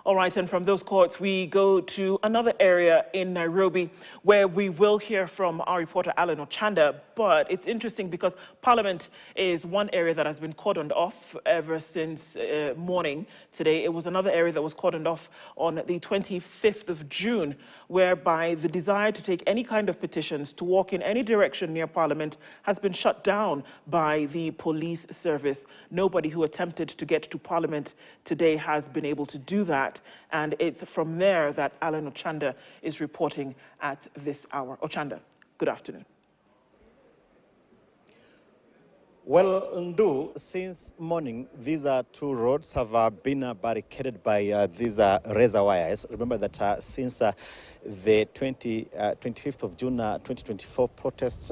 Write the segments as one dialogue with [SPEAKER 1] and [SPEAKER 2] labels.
[SPEAKER 1] All right, and from those courts, we go to another area in Nairobi where we will hear from our reporter Alan Ochanda. But it's interesting because Parliament is one area that has been cordoned off ever since morning today. It was another area that was cordoned off on the 25th of June, whereby the desire to take any kind of petitions to walk in any direction near Parliament has been shut down by the police service. Nobody who attempted to get to Parliament today has been able to do that. And it's from there that Alan Ochanda is reporting at this hour. Ochanda, good afternoon.
[SPEAKER 2] Well, Ndu, since morning, these two roads have been barricaded by these razor wires. Remember that since the 25th of June 2024 protests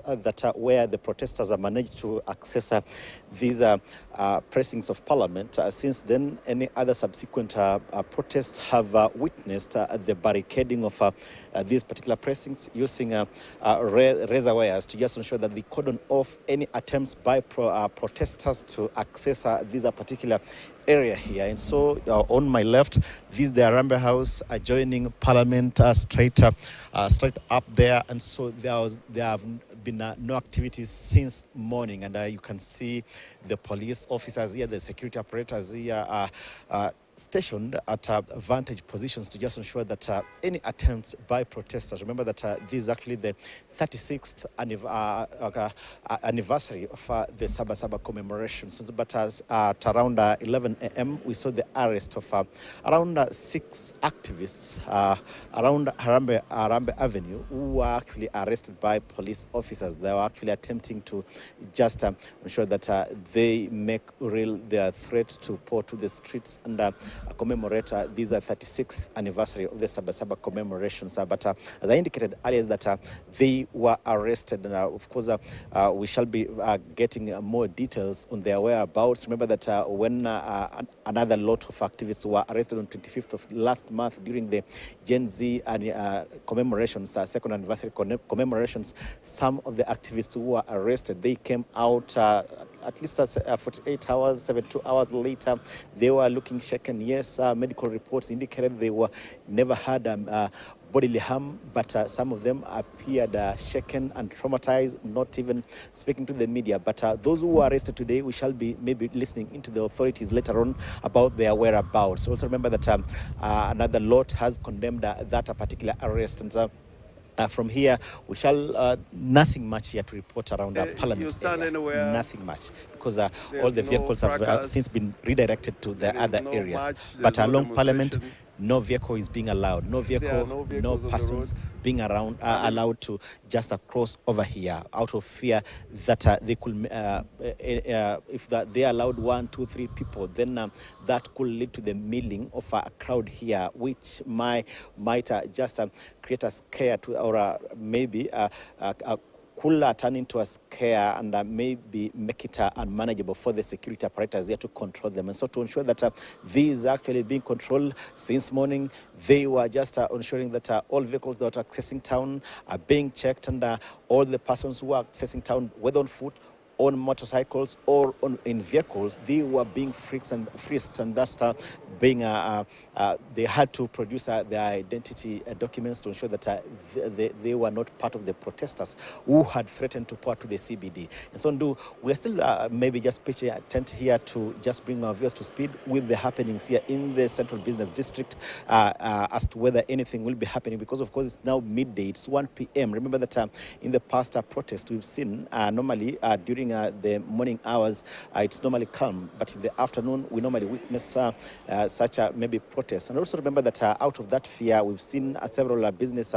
[SPEAKER 2] where the protesters have managed to access these precincts of Parliament, since then any other subsequent protests have witnessed the barricading of these particular precincts using razor wires to just ensure that they cordon off any attempts by protesters to access this particular area here. And so on my left, this is the Arambe House adjoining Parliament, straight up there. And so there have been no activities since morning. And you can see the police officers here, the security operators here stationed at vantage positions to just ensure that any attempts by protesters, remember that this is actually the 36th anniversary of the Saba Saba commemorations. But at around 11 a.m., we saw the arrest of around 6 activists around Harambe Avenue who were actually arrested by police officers. They were actually attempting to just ensure that they make real their threat to pour to the streets and commemorate this 36th anniversary of the Saba Saba commemorations. But as I indicated earlier, is that they were arrested. And of course, we shall be getting more details on their whereabouts. Remember that when another lot of activists were arrested on 25th of last month during the Gen Z commemorations, second anniversary commemorations, some of the activists who were arrested, they came out at least 48 hours, 72 hours later. They were looking shaken. Yes, medical reports indicated they were never had bodily harm, but some of them appeared shaken and traumatized, not even speaking to the media. But those who were arrested today, we shall be maybe listening into the authorities later on about their whereabouts. Also remember that another lot has condemned that particular arrest. And from here, we shall nothing much here to report around Parliament.
[SPEAKER 3] You stand
[SPEAKER 2] area.
[SPEAKER 3] anywhere?
[SPEAKER 2] Nothing much, because all the vehicles have since been redirected to the other areas. But along Parliament, no vehicle is being allowed. No vehicle, no persons being around allowed to just cross over here out of fear that they could, if they allowed 1, 2, 3 people, then that could lead to the milling of a crowd here, which might just create a scare to, or maybe could turn into a scare and maybe make it unmanageable for the security apparatus here to control them. And so to ensure that this is actually being controlled since morning, they were just ensuring that all vehicles that are accessing town are being checked, and all the persons who are accessing town, whether on foot, on motorcycles or in vehicles, they were being frisked, and that's being they had to produce their identity documents to ensure that they were not part of the protesters who had threatened to pour to the CBD. And so we're still maybe just pitching a tent here to just bring our viewers to speed with the happenings here in the Central Business District as to whether anything will be happening, because of course it's now midday, it's 1 p.m. Remember that in the past protest we've seen normally during the morning hours, it's normally calm, but in the afternoon we normally witness such maybe protests. And also remember that out of that fear, we've seen several business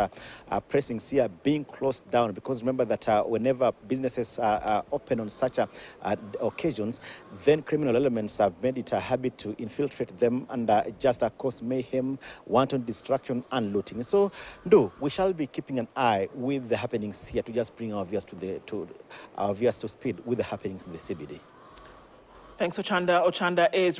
[SPEAKER 2] precincts here being closed down, because remember that whenever businesses open on such occasions, then criminal elements have made it a habit to infiltrate them and just cause mayhem, wanton destruction and looting. So we shall be keeping an eye with the happenings here to just bring our viewers to speed with the happenings in the CBD.
[SPEAKER 1] Thanks, Ochanda. Ochanda is